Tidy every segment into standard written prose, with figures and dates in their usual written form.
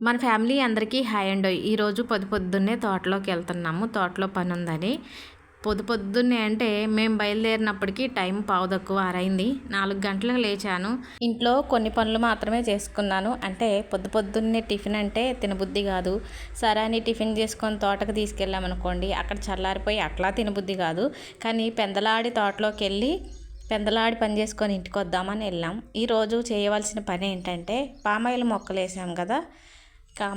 మన ఫ్యామిలీ అందరికీ హాయ్ అండి. ఈరోజు పొద్దున్నే తోటలోకి వెళ్తున్నాము. తోటలో పని ఉందని. పొద్దున్నే అంటే మేము బయలుదేరినప్పటికీ టైం పావుతక్కువ అరైంది. 4 గంటలకు లేచాను. ఇంట్లో కొన్ని పనులు మాత్రమే చేసుకున్నాను. అంటే పొద్దున్నే టిఫిన్ అంటే తినబుద్ధి కాదు. సరే అని టిఫిన్ చేసుకొని తోటకు తీసుకెళ్ళామనుకోండి, అక్కడ చల్లారిపోయి అట్లా తినబుద్ధి కాదు. కానీ పెందలాడి తోటలోకి వెళ్ళి పెందలాడి పని చేసుకొని ఇంటికి వద్దామని వెళ్ళాం. ఈరోజు చేయవలసిన పని ఏంటంటే పామాయిల్ మొక్కలు వేసాం కదా,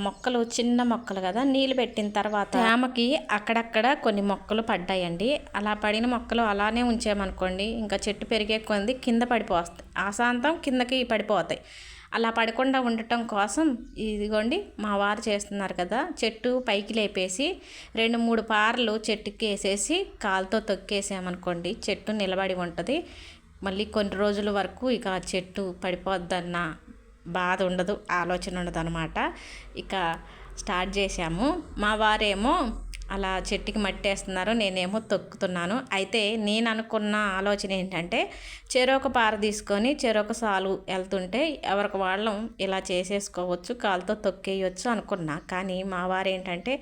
మొక్కలు చిన్న మొక్కలు కదా, నీళ్ళు పెట్టిన తర్వాత తేమకి అక్కడక్కడ కొన్ని మొక్కలు పడ్డాయండి. అలా పడిన మొక్కలు అలానే ఉంచామనుకోండి, ఇంకా చెట్టు పెరిగే కొద్ది కింద పడిపోతాయి, ఆశాంతం కిందకి పడిపోతాయి. అలా పడకుండా ఉండటం కోసం ఇదిగోండి మా వారు చేస్తున్నారు కదా, చెట్టు పైకి లేపేసి 2-3 పారలు చెట్టుకి వేసేసి కాలుతో తొక్కేసామనుకోండి, చెట్టు నిలబడి ఉంటుంది. మళ్ళీ కొన్ని రోజుల వరకు ఇక చెట్టు పడిపోద్దన్న బాధ ఉండదు, ఆలోచన ఉండదు అనమాట. ఇక స్టార్ట్ చేసాము. మా వారేమో అలా చెట్టుకి మట్టేస్తున్నారు, నేనేమో తొక్కుతున్నాను. అయితే నేను అనుకున్న ఆలోచన ఏంటంటే, చెరొక పార తీసుకొని చెరొక సాలు వెళ్తుంటే ఎవరికి వాళ్ళం ఇలా చేసేసుకోవచ్చు, కాలుతో తొక్కేయచ్చు అనుకున్నా. కానీ మా వారు ఏంటంటే,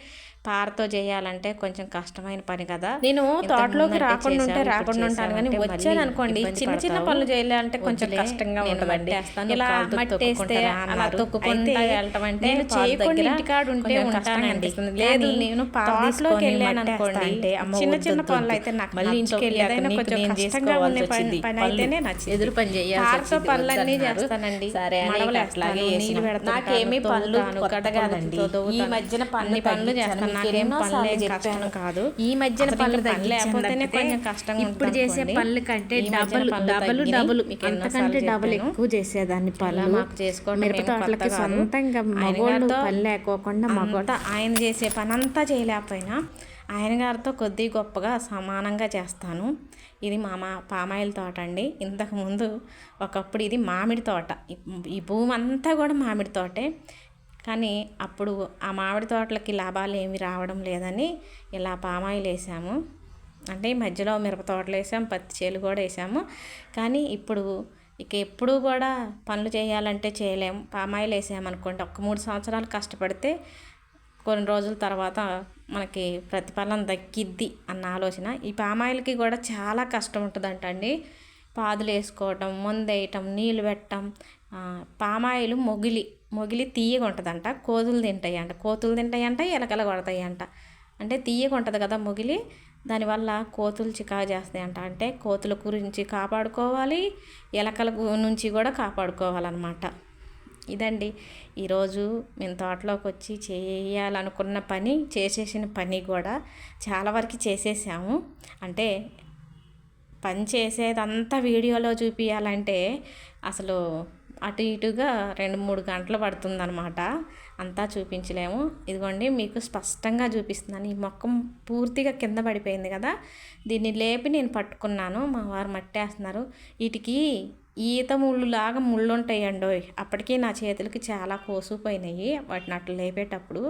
పారతో చేయాలంటే కొంచెం కష్టమైన పని కదా, నేను తోటలోకి రాకుండా ఉంటాను, కానీ వచ్చాను అనుకోండి చిన్న చిన్న పనులు చేయాలంటే కొంచెం కష్టంగా ఉంటుందండి. ఇలా మట్టేస్తే అలా తొక్కుకుంటా వెళ్ళటం అంటే చేయకుండా ఇంటికాడు ఉంటే ఉంటానండి. లేదు నేను తోటలోకి వెళ్ళాను అనుకోండి, చిన్న చిన్న పనులు అయితే నాకు మళ్ళీ ఇంటికి వెళ్ళి ఏదైనా కొంచెం కష్టంగా ఉండే పని అయితేనే నచ్చింది. ఎదురు పని చేయాలి, పనులన్నీ చేస్తానండి. సరే అట్లాగే నీళ్ళు పెడతాను. నాకేమీ పనులు కట్టగాదండి. ఈ మధ్యన పనులు చేస్తాను, నాకేం పనులు చెప్పాను కాదు. ఈ మధ్యన పనులు లేకపోతేనే కొంచెం కష్టంగా ఇప్పుడు చేసే పనుల కంటే డబుల్ అంతకంటే డబుల్ ఎక్కువ చేసేదాన్ని పనులు. మాకు చేసుకోవడం మిరప తోటలకి సొంతంగా మగోళ్ళతో పని లేకోకుండా మగోళ్ళ ఆయన చేసే పని అంతా చేయలేకపోయినా ఆయన గారితో కొద్ది గొప్పగా సమానంగా చేస్తాను. ఇది పామాయిల్ తోట అండి. ఇంతకుముందు ఒకప్పుడు ఇది మామిడి తోట. ఈ భూమి అంతా కూడా మామిడి తోటే. కానీ అప్పుడు ఆ మామిడి తోటలకి లాభాలు ఏమి రావడం లేదని ఇలా పామాయిల్ వేసాము. అంటే ఈ మధ్యలో మిరప తోటలు వేసాము, పత్తి చేలు కూడా వేసాము. కానీ ఇప్పుడు ఇక ఎప్పుడూ కూడా పనులు చేయాలంటే చేయలేము. పామాయిల్ వేసామనుకోండి, 3 సంవత్సరాలు కష్టపడితే కొన్ని రోజుల తర్వాత మనకి ప్రతిఫలం దక్కిద్ది అన్న ఆలోచన. ఈ పామాయిల్కి కూడా చాలా కష్టం ఉంటుందంటండి. పాదులు వేసుకోవటం, మందు వేయటం, నీళ్ళు పెట్టడం. పామాయిల్ మొగిలి తీయగా ఉంటుందంట, కోతులు తింటాయంట, ఎలకలు కొడతాయంట. అంటే తీయగా ఉంటుంది కదా మొగిలి, దానివల్ల కోతులు చికాకు చేస్తాయంట. అంటే కోతుల గురించి కాపాడుకోవాలి, ఎలకల నుంచి కూడా కాపాడుకోవాలన్నమాట. ఇదండి ఈరోజు మేము తోటలోకి వచ్చి చేయాలనుకున్న పని, చేసేసిన పని కూడా చాలా వరకు చేసేసాము. అంటే పని చేసేదంతా వీడియోలో చూపించాలంటే అసలు అటు ఇటుగా 2-3 గంటలు పడుతుందన్నమాట. అంతా చూపించలేము. ఇదిగోండి మీకు స్పష్టంగా చూపిస్తున్నాను. ఈ మొక్క పూర్తిగా కింద పడిపోయింది కదా, దీన్ని లేపి నేను పట్టుకున్నాను. మా వారు మట్టేస్తున్నారు. వీటికి ఈత ముళ్ళులాగా ముళ్ళు ఉంటాయండి. అప్పటికీ నా చేతులకి చాలా కోసుకుపోయినాయి. వాటిని అట్లా లేపేటప్పుడు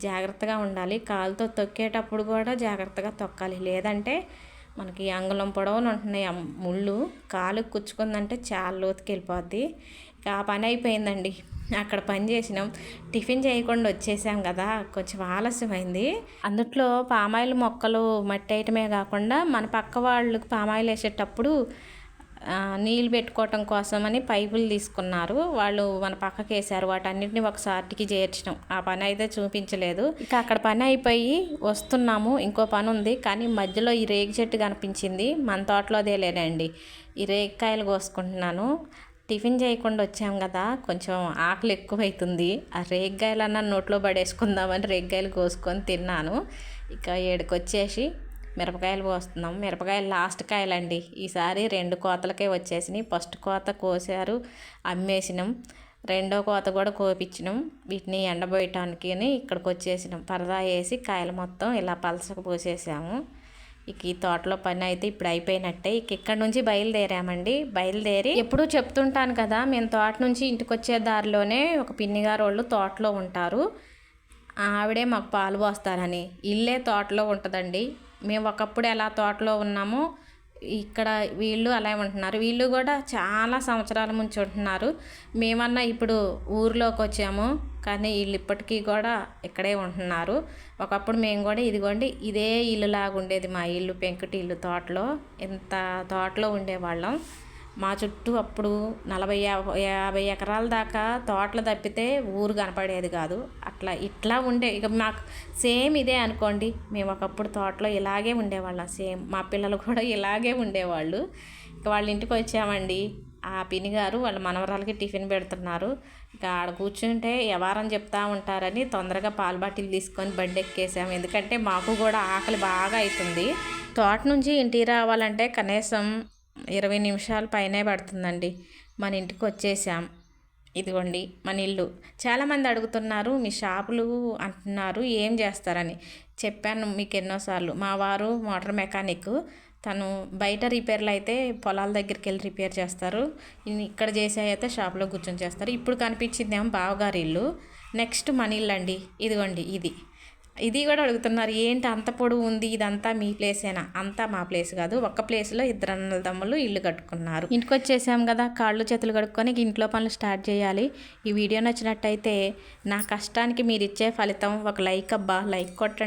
జాగ్రత్తగా ఉండాలి. కాలుతో తొక్కేటప్పుడు కూడా జాగ్రత్తగా తొక్కాలి, లేదంటే మనకి అంగుళం పొడవులు ఉంటున్నాయి ఆ ముళ్ళు, కాలు కుచ్చుకుందంటే చాలా లోతుకి వెళ్ళిపోద్ది. ఇక ఆ పని అయిపోయిందండి. అక్కడ పని చేసినాం, టిఫిన్ చేయకుండా వచ్చేసాం కదా, కొంచెం ఆలస్యమైంది. అందుట్లో పామాయిల్ మొక్కలు మట్టి వేయటమే కాకుండా మన పక్క వాళ్ళు పామాయిల్ వేసేటప్పుడు నీళ్ళు పెట్టుకోవటం కోసమని పైపులు తీసుకున్నారు. వాళ్ళు మన పక్కకి వేసారు. వాటన్నిటిని ఒకసారికి చేర్చడం, ఆ పని అయితే చూపించలేదు. ఇక అక్కడ పని అయిపోయి వస్తున్నాము. ఇంకో పని ఉంది, కానీ మధ్యలో ఈ రేగి చెట్టు కనిపించింది. మన తోటలోదే లేనండి. ఈ రేగికాయలు కోసుకుంటున్నాను. టిఫిన్ చేయకుండా వచ్చాం కదా, కొంచెం ఆకలి ఎక్కువైతుంది. ఆ రేగికాయలన్నా నోట్లో పడేసుకుందామని రేగికాయలు కోసుకొని తిన్నాను. ఇక ఏడుకొచ్చేసి మిరపకాయలు కోస్తున్నాం. మిరపకాయలు లాస్ట్ కాయలండి. ఈసారి 2 కోతలకే వచ్చేసినాయి. ఫస్ట్ కోత కోసారు, అమ్మేసినాం. రెండో కోత కూడా కోపించినాం. వీటిని ఎండబోయటానికి ఇక్కడికి వచ్చేసినాం. పరదా వేసి కాయలు మొత్తం ఇలా పలసకు పోసేసాము. ఇక ఈ తోటలో పని అయితే ఇప్పుడు అయిపోయినట్టే. ఇక ఇక్కడ నుంచి బయలుదేరామండి. బయలుదేరి ఎప్పుడూ చెప్తుంటాను కదా, మేము తోట నుంచి ఇంటికి వచ్చే దారిలోనే ఒక పిన్నిగారు వాళ్ళు తోటలో ఉంటారు. ఆవిడే మాకు పాలు పోస్తారని. ఇల్లే తోటలో ఉంటుందండి. మేము ఒకప్పుడు ఎలా తోటలో ఉన్నామో ఇక్కడ వీళ్ళు అలా ఉంటున్నారు. వీళ్ళు కూడా చాలా సంవత్సరాల నుంచి ఉంటున్నారు. మేమన్నా ఇప్పుడు ఊర్లోకి వచ్చాము, కానీ వీళ్ళు ఇప్పటికీ కూడా ఇక్కడే ఉంటున్నారు. ఒకప్పుడు మేము కూడా ఇదిగోండి ఇదే ఇల్లులాగా ఉండేది మా ఇల్లు, పెంకుటి ఇల్లు తోటలో. ఇంత తోటలో ఉండేవాళ్ళం. మా చుట్టూ అప్పుడు 40-50 ఎకరాల దాకా తోటలు తప్పితే ఊరు కనపడేది కాదు. ఇట్లా ఉండే ఇక మాకు సేమ్ ఇదే అనుకోండి. మేము ఒకప్పుడు తోటలో ఇలాగే ఉండేవాళ్ళం. సేమ్ మా పిల్లలు కూడా ఇలాగే ఉండేవాళ్ళు. ఇక వాళ్ళ ఇంటికి వచ్చామండి. ఆ పిన్ని గారు వాళ్ళ మనవరాలకి టిఫిన్ పెడుతున్నారు. ఇక ఆడ కూర్చుంటే వ్యవహారం చెప్తా ఉంటారని తొందరగా పాల బాటిల్ తీసుకొని బండి ఎక్కేసాము. ఎందుకంటే మాకు కూడా ఆకలి బాగా అవుతుంది. తోట నుంచి ఇంటికి రావాలంటే కనీసం 20 నిమిషాల పైనే పడుతుందండి. మన ఇంటికి వచ్చేసాం. ఇదిగోండి మన ఇల్లు. చాలామంది అడుగుతున్నారు మీ షాపులు అంటున్నారు ఏం చేస్తారని. చెప్పాను మీకు ఎన్నోసార్లు. మా వారు మోటార్ మెకానిక్. తను బయట రిపేర్లు అయితే పొలాల దగ్గరికి వెళ్ళి రిపేర్ చేస్తారు. ఇక్కడ చేసే అయితే షాప్లో కూర్చొని చేస్తారు. ఇప్పుడు కనిపించిందేమో బావగారి ఇల్లు. నెక్స్ట్ మన ఇల్లు అండి. ఇదిగోండి ఇది కూడా అడుగుతున్నారు ఏంటి అంత పొడవు ఉంది, ఇదంతా మీ ప్లేసేనా? అంతా మా ప్లేస్ కాదు. ఒక్క ప్లేస్లో 2 అన్నదమ్ములు ఇల్లు కట్టుకున్నారు. ఇంటికి వచ్చేసాం కదా, కాళ్ళు చేతులు కడుక్కొని ఇంట్లో పనులు స్టార్ట్ చేయాలి. ఈ వీడియో నచ్చినట్టయితే నా కష్టానికి మీరు ఇచ్చే ఫలితం ఒక లైక్ అబ్బా, లైక్ కొట్టండి.